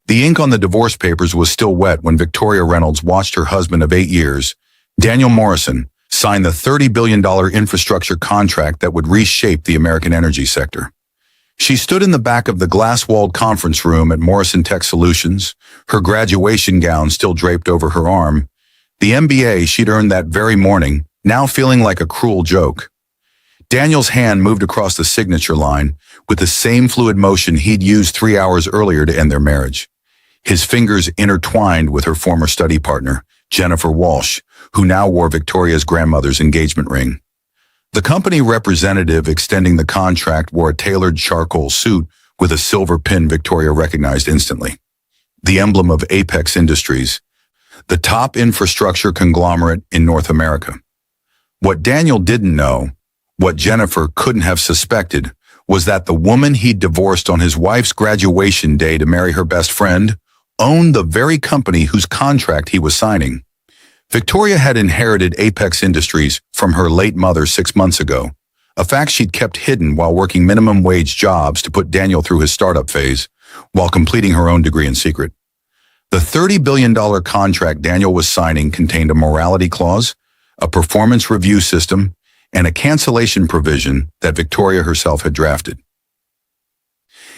The ink on the divorce papers was still wet when Victoria Reynolds watched her husband of 8 years, Daniel Morrison, sign the $30 billion infrastructure contract that would reshape the American energy sector. She stood in the back of the glass-walled conference room at Morrison Tech Solutions, her graduation gown still draped over her arm, the MBA she'd earned that very morning, now feeling like a cruel joke. Daniel's hand moved across the signature line with the same fluid motion he'd used 3 hours earlier to end their marriage. His fingers intertwined with her former study partner, Jennifer Walsh, who now wore Victoria's grandmother's engagement ring. The company representative extending the contract wore a tailored charcoal suit with a silver pin Victoria recognized instantly. The emblem of Apex Industries, the top infrastructure conglomerate in North America. What Daniel didn't know, what Jennifer couldn't have suspected, was that the woman he'd divorced on his wife's graduation day to marry her best friend owned the very company whose contract he was signing. Victoria had inherited Apex Industries from her late mother 6 months ago, a fact she'd kept hidden while working minimum wage jobs to put Daniel through his startup phase, while completing her own degree in secret. The $30 billion contract Daniel was signing contained a morality clause, a performance review system, and a cancellation provision that Victoria herself had drafted.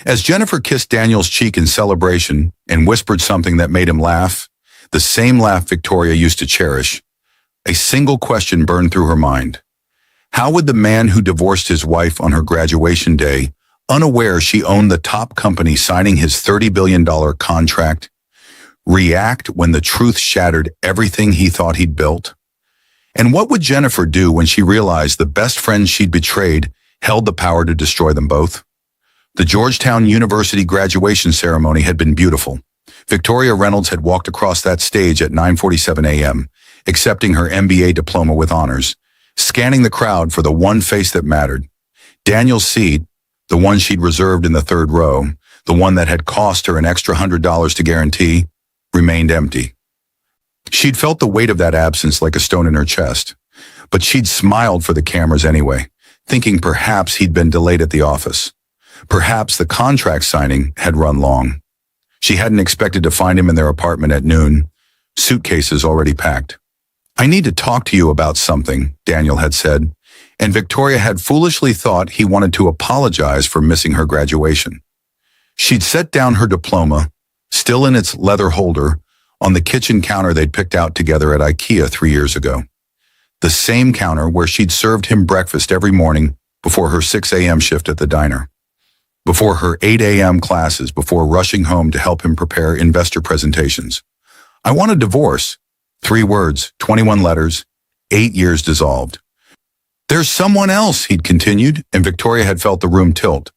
As Jennifer kissed Daniel's cheek in celebration and whispered something that made him laugh, the same laugh Victoria used to cherish, a single question burned through her mind. How would the man who divorced his wife on her graduation day, unaware she owned the top company signing his $30 billion contract, react when the truth shattered everything he thought he'd built? And what would Jennifer do when she realized the best friend she'd betrayed held the power to destroy them both? The Georgetown University graduation ceremony had been beautiful. Victoria Reynolds had walked across that stage at 9:47 a.m., accepting her MBA diploma with honors, scanning the crowd for the one face that mattered. Daniel's seat, the one she'd reserved in the third row, the one that had cost her an extra $100 to guarantee, remained empty. She'd felt the weight of that absence like a stone in her chest, but she'd smiled for the cameras anyway, thinking perhaps he'd been delayed at the office. Perhaps the contract signing had run long. She hadn't expected to find him in their apartment at noon, suitcases already packed. "I need to talk to you about something," Daniel had said, and Victoria had foolishly thought he wanted to apologize for missing her graduation. She'd set down her diploma, still in its leather holder, on the kitchen counter they'd picked out together at IKEA 3 years ago. The same counter where she'd served him breakfast every morning before her 6 a.m. shift at the diner. Before her 8 a.m. classes, before rushing home to help him prepare investor presentations. "I want a divorce." 3 words, 21 letters, 8 years dissolved. "There's someone else," he'd continued, and Victoria had felt the room tilt.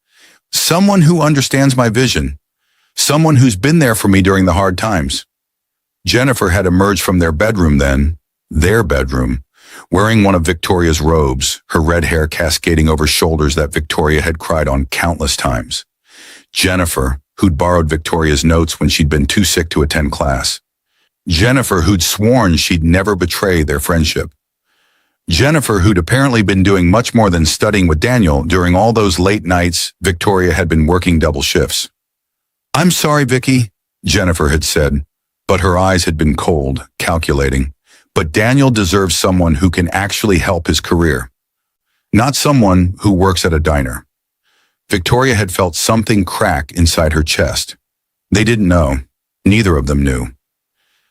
"Someone who understands my vision. Someone who's been there for me during the hard times." Jennifer had emerged from their bedroom then, their bedroom, wearing one of Victoria's robes, her red hair cascading over shoulders that Victoria had cried on countless times. Jennifer, who'd borrowed Victoria's notes when she'd been too sick to attend class. Jennifer, who'd sworn she'd never betray their friendship. Jennifer, who'd apparently been doing much more than studying with Daniel during all those late nights Victoria had been working double shifts. "I'm sorry, Vicky," Jennifer had said, but her eyes had been cold, calculating. But Daniel deserves someone who can actually help his career, not someone who works at a diner. Victoria had felt something crack inside her chest. They didn't know. Neither of them knew.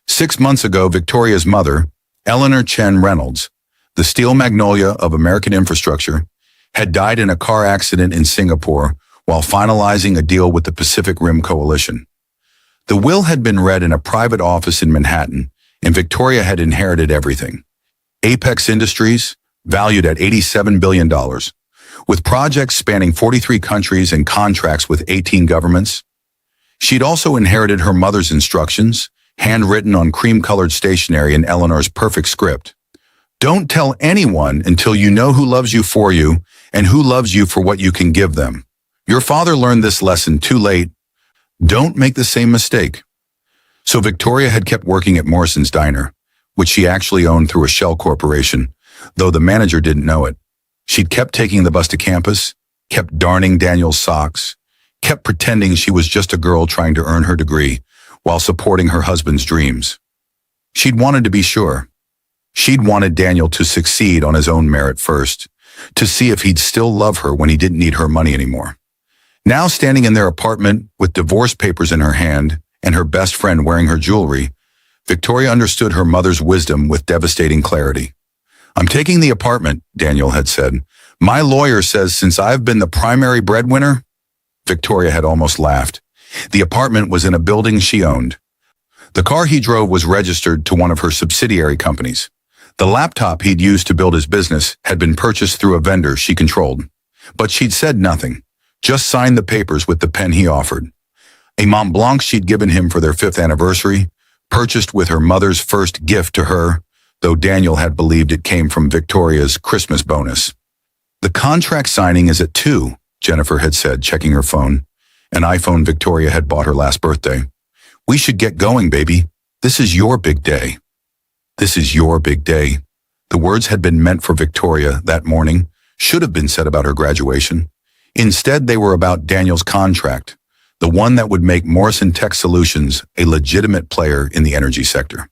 6 months ago, Victoria's mother, Eleanor Chen Reynolds, the steel magnolia of American infrastructure, had died in a car accident in Singapore while finalizing a deal with the Pacific Rim Coalition. The will had been read in a private office in Manhattan, and Victoria had inherited everything. Apex Industries, valued at $87 billion, with projects spanning 43 countries and contracts with 18 governments. She'd also inherited her mother's instructions, handwritten on cream-colored stationery in Eleanor's perfect script. "Don't tell anyone until you know who loves you for you and who loves you for what you can give them. Your father learned this lesson too late. Don't make the same mistake." So Victoria had kept working at Morrison's Diner, which she actually owned through a shell corporation, though the manager didn't know it. She'd kept taking the bus to campus, kept darning Daniel's socks, kept pretending she was just a girl trying to earn her degree, while supporting her husband's dreams. She'd wanted to be sure. She'd wanted Daniel to succeed on his own merit first, to see if he'd still love her when he didn't need her money anymore. Now standing in their apartment with divorce papers in her hand and her best friend wearing her jewelry, Victoria understood her mother's wisdom with devastating clarity. "I'm taking the apartment," Daniel had said. "My lawyer says since I've been the primary breadwinner." Victoria had almost laughed. The apartment was in a building she owned. The car he drove was registered to one of her subsidiary companies. The laptop he'd used to build his business had been purchased through a vendor she controlled. But she'd said nothing, just signed the papers with the pen he offered. A Mont Blanc she'd given him for their 5th anniversary, purchased with her mother's first gift to her, though Daniel had believed it came from Victoria's Christmas bonus. "The contract signing is at 2, Jennifer had said, checking her phone, an iPhone Victoria had bought her last birthday. "We should get going, baby. This is your big day." This is your big day. The words had been meant for Victoria that morning, should have been said about her graduation. Instead, they were about Daniel's contract, the one that would make Morrison Tech Solutions a legitimate player in the energy sector.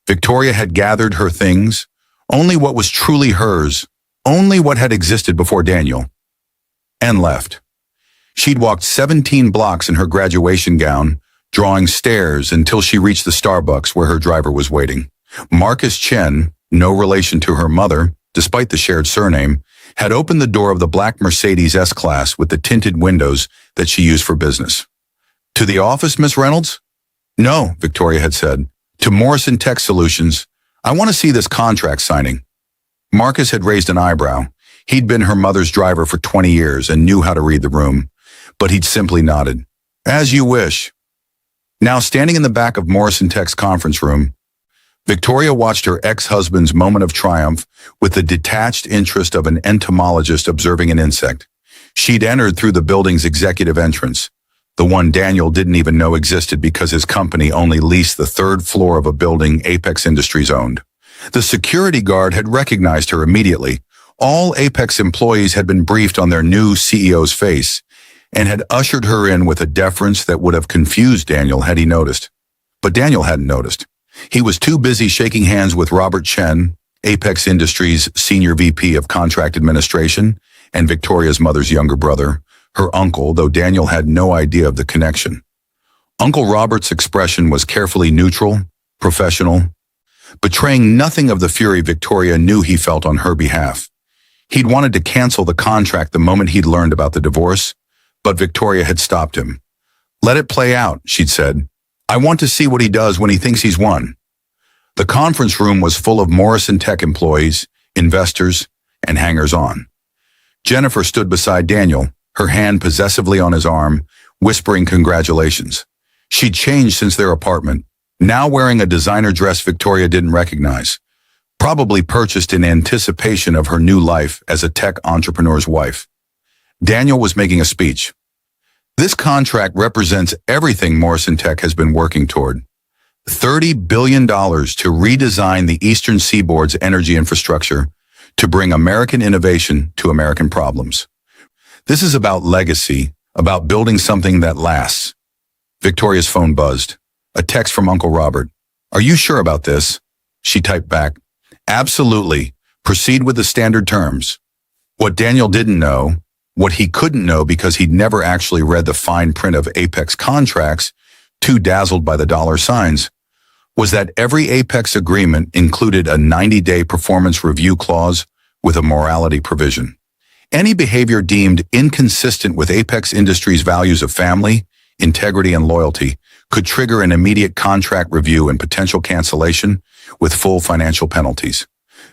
Victoria had gathered her things, only what was truly hers, only what had existed before Daniel, and left. She'd walked 17 blocks in her graduation gown, drawing stares until she reached the Starbucks where her driver was waiting. Marcus Chen, no relation to her mother, despite the shared surname, had opened the door of the black Mercedes S-Class with the tinted windows that she used for business. "To the office, Miss Reynolds?" "No," Victoria had said. "To Morrison Tech Solutions. I want to see this contract signing." Marcus had raised an eyebrow. He'd been her mother's driver for 20 years and knew how to read the room, but he'd simply nodded. "As you wish." Now standing in the back of Morrison Tech's conference room, Victoria watched her ex-husband's moment of triumph with the detached interest of an entomologist observing an insect. She'd entered through the building's executive entrance, the one Daniel didn't even know existed because his company only leased the 3rd floor of a building Apex Industries owned. The security guard had recognized her immediately. All Apex employees had been briefed on their new CEO's face and had ushered her in with a deference that would have confused Daniel had he noticed. But Daniel hadn't noticed. He was too busy shaking hands with Robert Chen, Apex Industries Senior VP of Contract Administration, and Victoria's mother's younger brother, her uncle, though Daniel had no idea of the connection. Uncle Robert's expression was carefully neutral, professional, betraying nothing of the fury Victoria knew he felt on her behalf. He'd wanted to cancel the contract the moment he'd learned about the divorce, but Victoria had stopped him. "Let it play out," she'd said. "I want to see what he does when he thinks he's won." The conference room was full of Morrison Tech employees, investors, and hangers-on. Jennifer stood beside Daniel, her hand possessively on his arm, whispering congratulations. She'd changed since their apartment, now wearing a designer dress Victoria didn't recognize, probably purchased in anticipation of her new life as a tech entrepreneur's wife. Daniel was making a speech. "This contract represents everything Morrison Tech has been working toward. $30 billion to redesign the Eastern Seaboard's energy infrastructure to bring American innovation to American problems. This is about legacy, about building something that lasts." Victoria's phone buzzed. A text from Uncle Robert. "Are you sure about this?" She typed back. "Absolutely. Proceed with the standard terms." What Daniel didn't know, what he couldn't know because he'd never actually read the fine print of Apex contracts, too dazzled by the dollar signs, was that every Apex agreement included a 90-day performance review clause with a morality provision. Any behavior deemed inconsistent with Apex Industries' values of family, integrity, and loyalty could trigger an immediate contract review and potential cancellation with full financial penalties.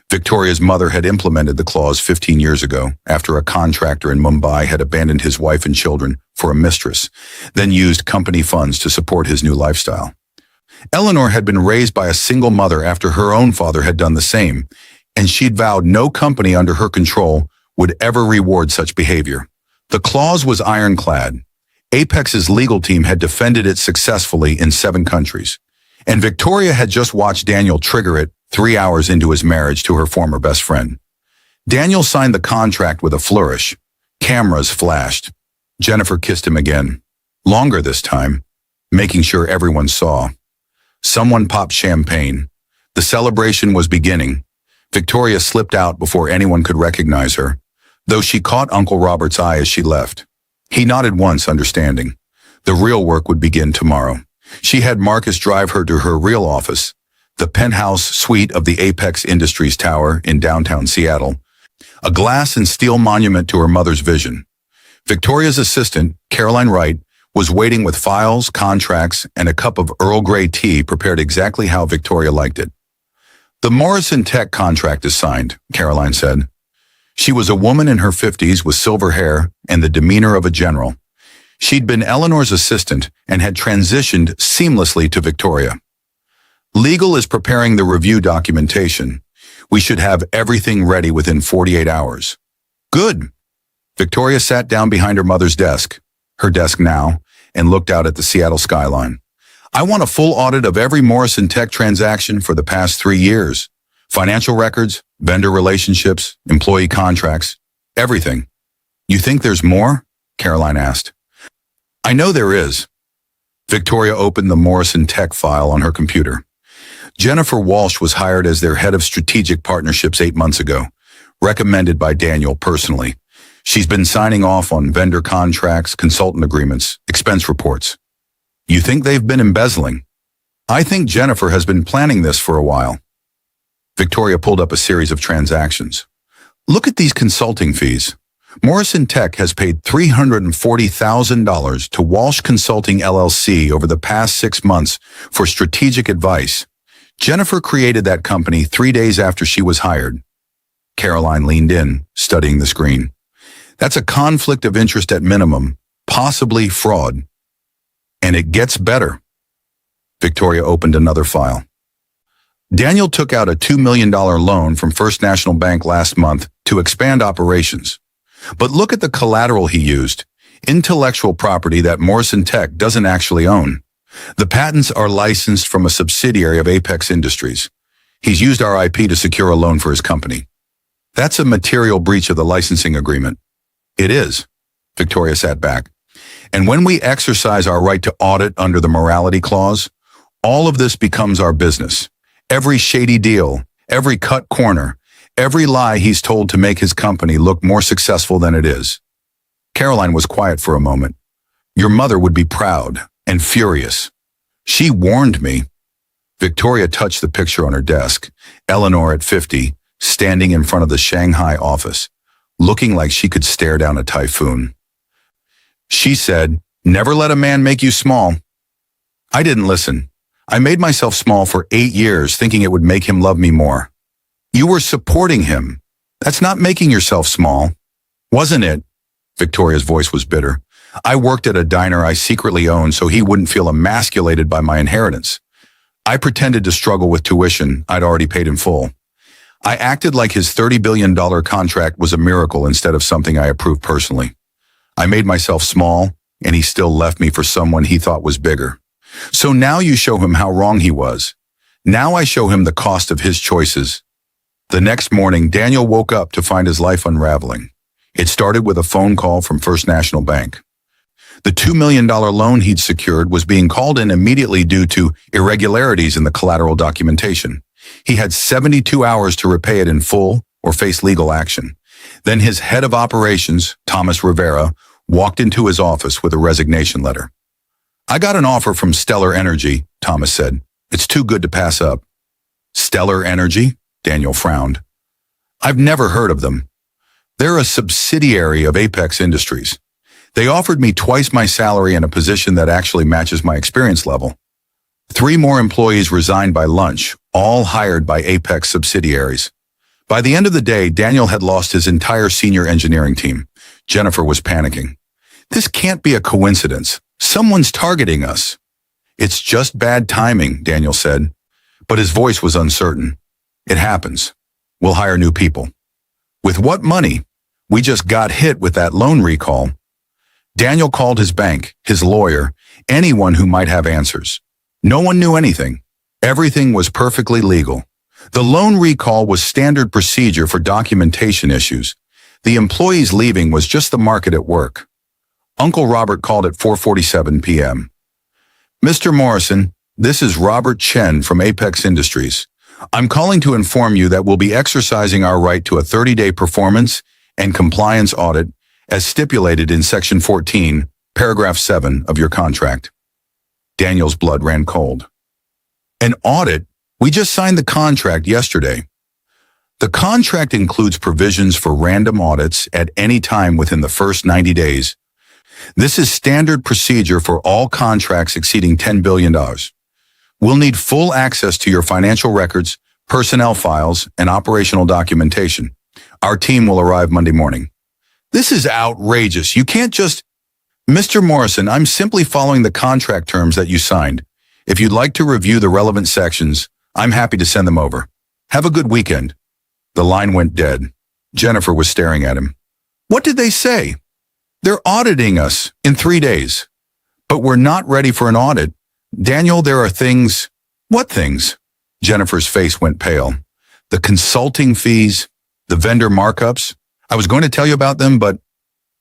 Victoria's mother had implemented the clause 15 years ago after a contractor in Mumbai had abandoned his wife and children for a mistress, then used company funds to support his new lifestyle. Eleanor had been raised by a single mother after her own father had done the same, and she'd vowed no company under her control would ever reward such behavior. The clause was ironclad. Apex's legal team had defended it successfully in 7 countries, and Victoria had just watched Daniel trigger it 3 hours into his marriage to her former best friend. Daniel signed the contract with a flourish. Cameras flashed. Jennifer kissed him again. Longer this time. making sure everyone saw. Someone popped champagne. The celebration was beginning. Victoria slipped out before anyone could recognize her, though she caught Uncle Robert's eye as she left. He nodded once, understanding. The real work would begin tomorrow. She had Marcus drive her to her real office, the penthouse suite of the Apex Industries Tower in downtown Seattle, a glass and steel monument to her mother's vision. Victoria's assistant, Caroline Wright, was waiting with files, contracts, and a cup of Earl Grey tea prepared exactly how Victoria liked it. The Morrison Tech contract is signed, Caroline said. She was a woman in her 50s with silver hair and the demeanor of a general. She'd been Eleanor's assistant and had transitioned seamlessly to Victoria. Legal is preparing the review documentation. We should have everything ready within 48 hours. Good. Victoria sat down behind her mother's desk, her desk now, and looked out at the Seattle skyline. I want a full audit of every Morrison Tech transaction for the past 3 years. Financial records, vendor relationships, employee contracts, everything. You think there's more? Caroline asked. I know there is. Victoria opened the Morrison Tech file on her computer. Jennifer Walsh was hired as their head of strategic partnerships 8 months ago, recommended by Daniel personally. She's been signing off on vendor contracts, consultant agreements, expense reports. You think they've been embezzling? I think Jennifer has been planning this for a while. Victoria pulled up a series of transactions. Look at these consulting fees. Morrison Tech has paid $340,000 to Walsh Consulting LLC over the past 6 months for strategic advice. Jennifer created that company 3 days after she was hired. Caroline leaned in, studying the screen. That's a conflict of interest at minimum, possibly fraud. And it gets better. Victoria opened another file. Daniel took out a $2 million loan from First National Bank last month to expand operations. But look at the collateral he used, intellectual property that Morrison Tech doesn't actually own. The patents are licensed from a subsidiary of Apex Industries. He's used our IP to secure a loan for his company. That's a material breach of the licensing agreement. It is. Victoria sat back. And when we exercise our right to audit under the morality clause, all of this becomes our business. Every shady deal, every cut corner, every lie he's told to make his company look more successful than it is. Caroline was quiet for a moment. Your mother would be proud and furious. She warned me. Victoria touched the picture on her desk. Eleanor at 50, standing in front of the Shanghai office, looking like she could stare down a typhoon. She said, "Never let a man make you small." I didn't listen. I made myself small for 8 years, thinking it would make him love me more. You were supporting him. That's not making yourself small. Wasn't it? Victoria's voice was bitter. I worked at a diner I secretly owned so he wouldn't feel emasculated by my inheritance. I pretended to struggle with tuition I'd already paid in full. I acted like his $30 billion contract was a miracle instead of something I approved personally. I made myself small, and he still left me for someone he thought was bigger. So now you show him how wrong he was. Now I show him the cost of his choices. The next morning, Daniel woke up to find his life unraveling. It started with a phone call from First National Bank. The $2 million loan he'd secured was being called in immediately due to irregularities in the collateral documentation. He had 72 hours to repay it in full or face legal action. Then his head of operations, Thomas Rivera, walked into his office with a resignation letter. I got an offer from Stellar Energy, Thomas said. It's too good to pass up. Stellar Energy? Daniel frowned. I've never heard of them. They're a subsidiary of Apex Industries. They offered me twice my salary and a position that actually matches my experience level. 3 more employees resigned by lunch, all hired by Apex subsidiaries. By the end of the day, Daniel had lost his entire senior engineering team. Jennifer was panicking. This can't be a coincidence. Someone's targeting us. It's just bad timing, Daniel said, but his voice was uncertain. It happens. We'll hire new people. With what money? We just got hit with that loan recall. Daniel called his bank, his lawyer, anyone who might have answers. No one knew anything. Everything was perfectly legal. The loan recall was standard procedure for documentation issues. The employees leaving was just the market at work. Uncle Robert called at 4:47 p.m. Mr. Morrison, this is Robert Chen from Apex Industries. I'm calling to inform you that we'll be exercising our right to a 30-day performance and compliance audit as stipulated in Section 14, Paragraph 7 of your contract. Daniel's blood ran cold. An audit? We just signed the contract yesterday. The contract includes provisions for random audits at any time within the first 90 days. This is standard procedure for all contracts exceeding $10 billion. We'll need full access to your financial records, personnel files, and operational documentation. Our team will arrive Monday morning. This is outrageous. You can't just... Mr. Morrison, I'm simply following the contract terms that you signed. If you'd like to review the relevant sections, I'm happy to send them over. Have a good weekend. The line went dead. Jennifer was staring at him. What did they say? They're auditing us in 3 days. But we're not ready for an audit. Daniel, there are things... What things? Jennifer's face went pale. The consulting fees, the vendor markups. I was going to tell you about them, but...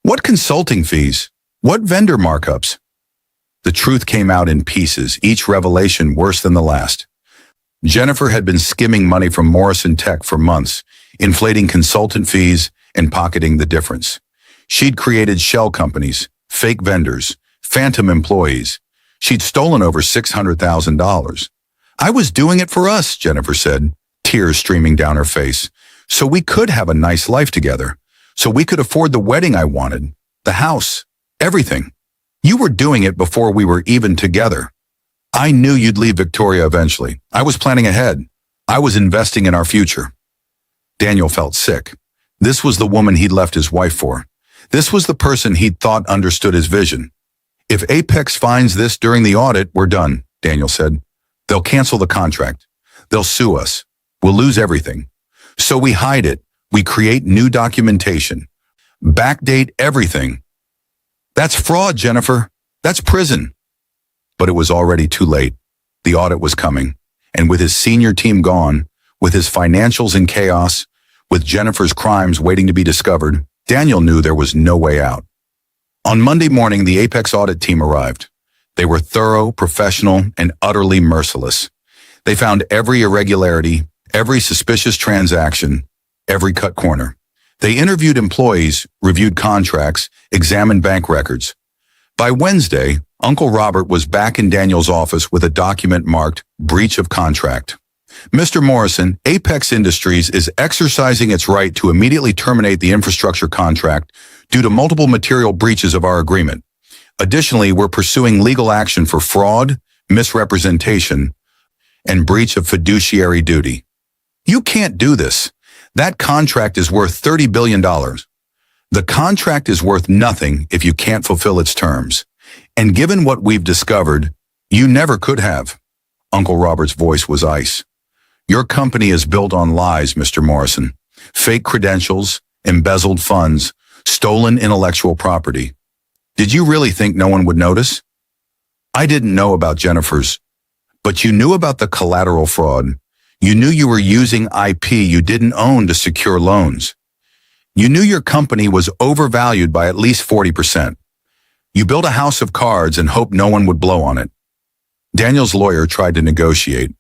What consulting fees? What vendor markups? The truth came out in pieces, each revelation worse than the last. Jennifer had been skimming money from Morrison Tech for months, inflating consultant fees and pocketing the difference. She'd created shell companies, fake vendors, phantom employees. She'd stolen over $600,000. I was doing it for us, Jennifer said, tears streaming down her face. So we could have a nice life together. So we could afford the wedding I wanted, the house, everything. You were doing it before we were even together. I knew you'd leave Victoria eventually. I was planning ahead. I was investing in our future. Daniel felt sick. This was the woman he'd left his wife for. This was the person he'd thought understood his vision. If Apex finds this during the audit, we're done, Daniel said. They'll cancel the contract. They'll sue us. We'll lose everything. So we hide it. We create new documentation. Backdate everything. That's fraud, Jennifer. That's prison. But it was already too late. The audit was coming. And with his senior team gone, with his financials in chaos, with Jennifer's crimes waiting to be discovered, Daniel knew there was no way out. On Monday morning, the Apex audit team arrived. They were thorough, professional, and utterly merciless. They found every irregularity, every suspicious transaction, every cut corner. They interviewed employees, reviewed contracts, examined bank records. By Wednesday, Uncle Robert was back in Daniel's office with a document marked breach of contract. Mr. Morrison, Apex Industries is exercising its right to immediately terminate the infrastructure contract due to multiple material breaches of our agreement. Additionally, we're pursuing legal action for fraud, misrepresentation, and breach of fiduciary duty. You can't do this. That contract is worth $30 billion. The contract is worth nothing if you can't fulfill its terms. And given what we've discovered, you never could have. Uncle Robert's voice was ice. Your company is built on lies, Mr. Morrison. Fake credentials, embezzled funds, stolen intellectual property. Did you really think no one would notice? I didn't know about Jennifer's, but you knew about the collateral fraud. You knew you were using IP you didn't own to secure loans. You knew your company was overvalued by at least 40%. You built a house of cards and hoped no one would blow on it. Daniel's lawyer tried to negotiate.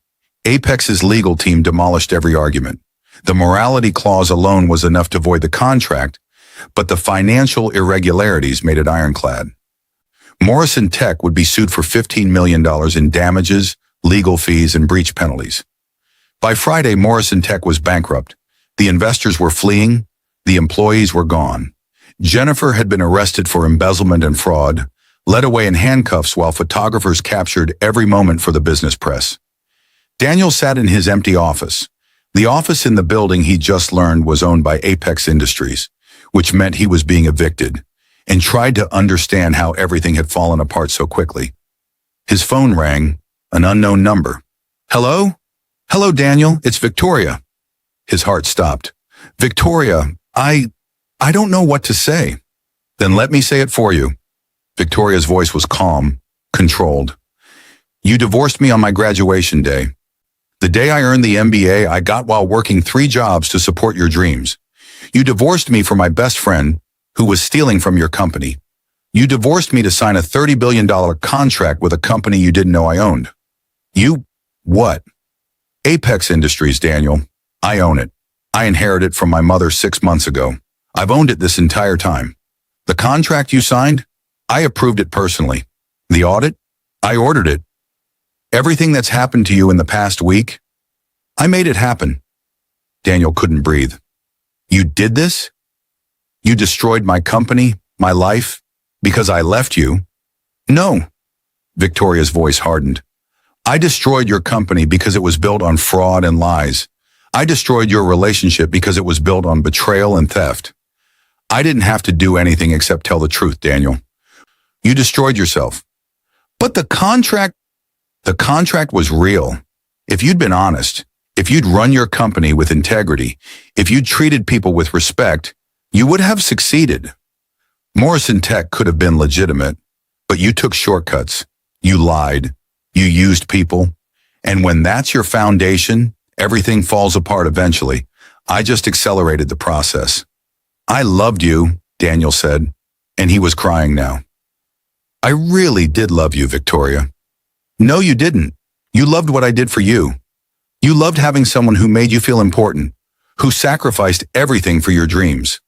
Apex's legal team demolished every argument. The morality clause alone was enough to void the contract, but the financial irregularities made it ironclad. Morrison Tech would be sued for $15 million in damages, legal fees, and breach penalties. By Friday, Morrison Tech was bankrupt. The investors were fleeing. The employees were gone. Jennifer had been arrested for embezzlement and fraud, led away in handcuffs while photographers captured every moment for the business press. Daniel sat in his empty office. The office in the building he just learned was owned by Apex Industries, which meant he was being evicted, and tried to understand how everything had fallen apart so quickly. His phone rang, an unknown number. Hello? Hello, Daniel, it's Victoria. His heart stopped. Victoria, I don't know what to say. Then let me say it for you. Victoria's voice was calm, controlled. You divorced me on my graduation day. The day I earned the MBA I got while working 3 jobs to support your dreams. You divorced me for my best friend, who was stealing from your company. You divorced me to sign a $30 billion contract with a company you didn't know I owned. What? Apex Industries, Daniel. I own it. I inherited it from my mother 6 months ago. I've owned it this entire time. The contract you signed? I approved it personally. The audit? I ordered it. Everything that's happened to you in the past week? I made it happen. Daniel couldn't breathe. You did this? You destroyed my company, my life, because I left you? No. Victoria's voice hardened. I destroyed your company because it was built on fraud and lies. I destroyed your relationship because it was built on betrayal and theft. I didn't have to do anything except tell the truth, Daniel. You destroyed yourself. But the contract was real. If you'd been honest, if you'd run your company with integrity, if you'd treated people with respect, you would have succeeded. Morrison Tech could have been legitimate, but you took shortcuts. You lied. You used people. And when that's your foundation, everything falls apart eventually. I just accelerated the process. I loved you, Daniel said, and he was crying now. I really did love you, Victoria. No, you didn't. You loved what I did for you. You loved having someone who made you feel important, who sacrificed everything for your dreams.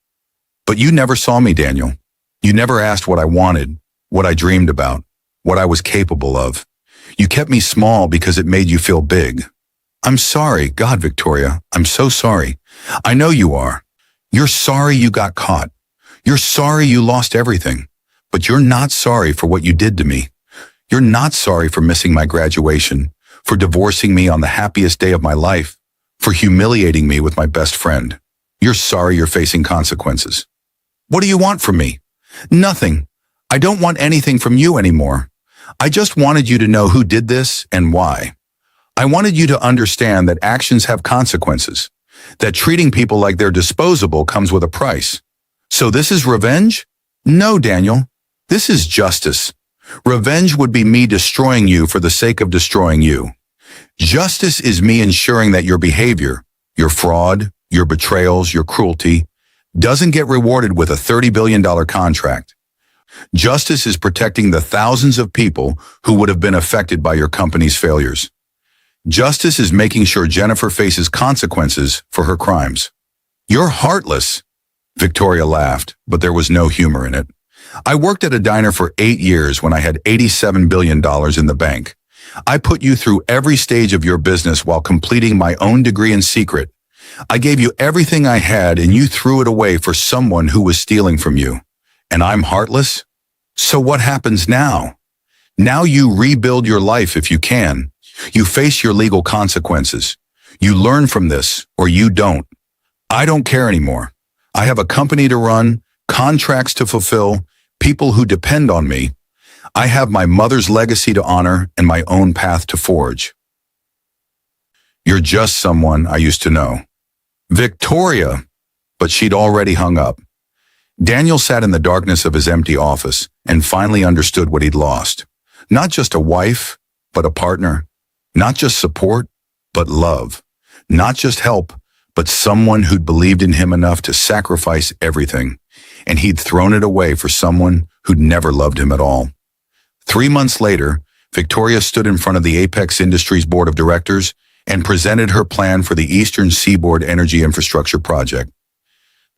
But you never saw me, Daniel. You never asked what I wanted, what I dreamed about, what I was capable of. You kept me small because it made you feel big. I'm sorry, God, Victoria, I'm so sorry. I know you are. You're sorry you got caught. You're sorry you lost everything. But you're not sorry for what you did to me. You're not sorry for missing my graduation, for divorcing me on the happiest day of my life, for humiliating me with my best friend. You're sorry you're facing consequences. What do you want from me? Nothing. I don't want anything from you anymore. I just wanted you to know who did this and why. I wanted you to understand that actions have consequences, that treating people like they're disposable comes with a price. So this is revenge? No, Daniel. This is justice. Revenge would be me destroying you for the sake of destroying you. Justice is me ensuring that your behavior, your fraud, your betrayals, your cruelty, doesn't get rewarded with a $30 billion contract. Justice is protecting the thousands of people who would have been affected by your company's failures. Justice is making sure Jennifer faces consequences for her crimes. You're heartless. Victoria laughed, but there was no humor in it. I worked at a diner for 8 years when I had $87 billion in the bank. I put you through every stage of your business while completing my own degree in secret. I gave you everything I had and you threw it away for someone who was stealing from you. And I'm heartless? So what happens now? Now you rebuild your life if you can. You face your legal consequences. You learn from this, or you don't. I don't care anymore. I have a company to run, contracts to fulfill, people who depend on me. I have my mother's legacy to honor and my own path to forge. You're just someone I used to know. Victoria! But she'd already hung up. Daniel sat in the darkness of his empty office and finally understood what he'd lost. Not just a wife, but a partner. Not just support, but love. Not just help, but someone who'd believed in him enough to sacrifice everything. And he'd thrown it away for someone who'd never loved him at all. 3 months later, Victoria stood in front of the Apex Industries Board of Directors and presented her plan for the Eastern Seaboard Energy Infrastructure Project.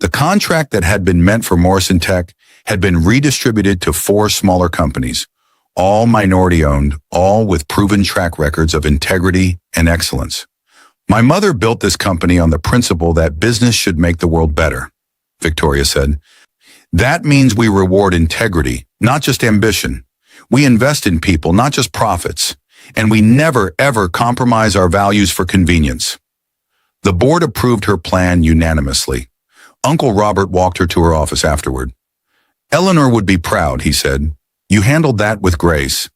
The contract that had been meant for Morrison Tech had been redistributed to 4 smaller companies, all minority-owned, all with proven track records of integrity and excellence. My mother built this company on the principle that business should make the world better, Victoria said. That means we reward integrity, not just ambition. We invest in people, not just profits. And we never, ever compromise our values for convenience. The board approved her plan unanimously. Uncle Robert walked her to her office afterward. Eleanor would be proud, he said. You handled that with grace.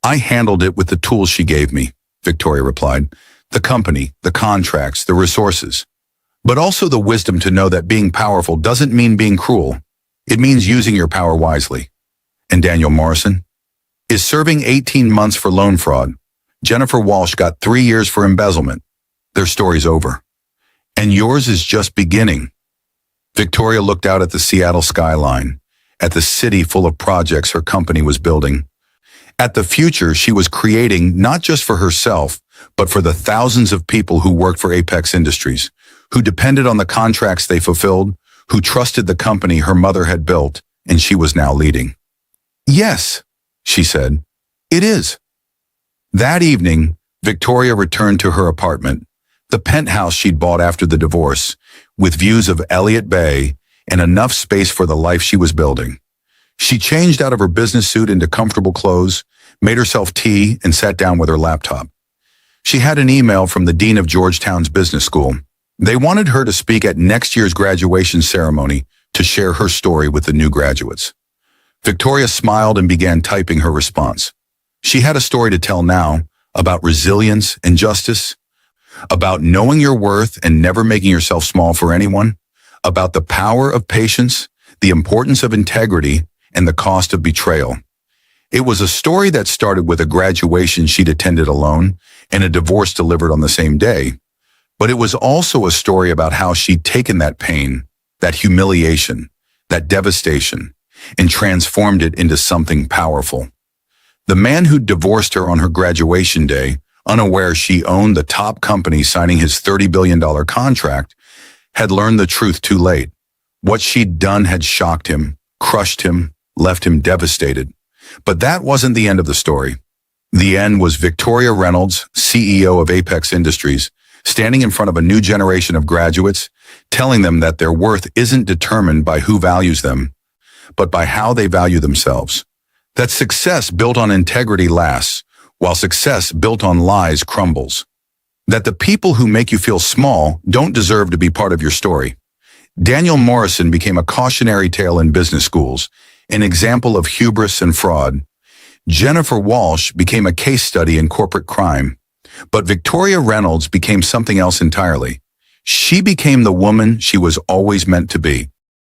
I handled it with the tools she gave me, Victoria replied. The company, the contracts, the resources. But also the wisdom to know that being powerful doesn't mean being cruel. It means using your power wisely. And Daniel Morrison is serving 18 months for loan fraud. Jennifer Walsh got 3 years for embezzlement. Their story's over. And yours is just beginning. Victoria looked out at the Seattle skyline. at the city full of projects her company was building, at the future she was creating not just for herself, but for the thousands of people who worked for Apex Industries, who depended on the contracts they fulfilled, who trusted the company her mother had built and she was now leading. "Yes," she said, "it is." That evening, Victoria returned to her apartment, the penthouse she'd bought after the divorce, with views of Elliott Bay and enough space for the life she was building. She changed out of her business suit into comfortable clothes, made herself tea, and sat down with her laptop. She had an email from the dean of Georgetown's business school. They wanted her to speak at next year's graduation ceremony to share her story with the new graduates. Victoria smiled and began typing her response. She had a story to tell now about resilience and justice, about knowing your worth and never making yourself small for anyone, about the power of patience, the importance of integrity, and the cost of betrayal. It was a story that started with a graduation she'd attended alone and a divorce delivered on the same day. But it was also a story about how she'd taken that pain, that humiliation, that devastation, and transformed it into something powerful. The man who'd divorced her on her graduation day, unaware she owned the top company signing his $30 billion contract, had learned the truth too late. What she'd done had shocked him, crushed him, left him devastated. But that wasn't the end of the story. The end was Victoria Reynolds, CEO of Apex Industries, standing in front of a new generation of graduates, telling them that their worth isn't determined by who values them, but by how they value themselves. That success built on integrity lasts, while success built on lies crumbles. That the people who make you feel small don't deserve to be part of your story. Daniel Morrison became a cautionary tale in business schools, an example of hubris and fraud. Jennifer Walsh became a case study in corporate crime. But Victoria Reynolds became something else entirely. She became the woman she was always meant to be.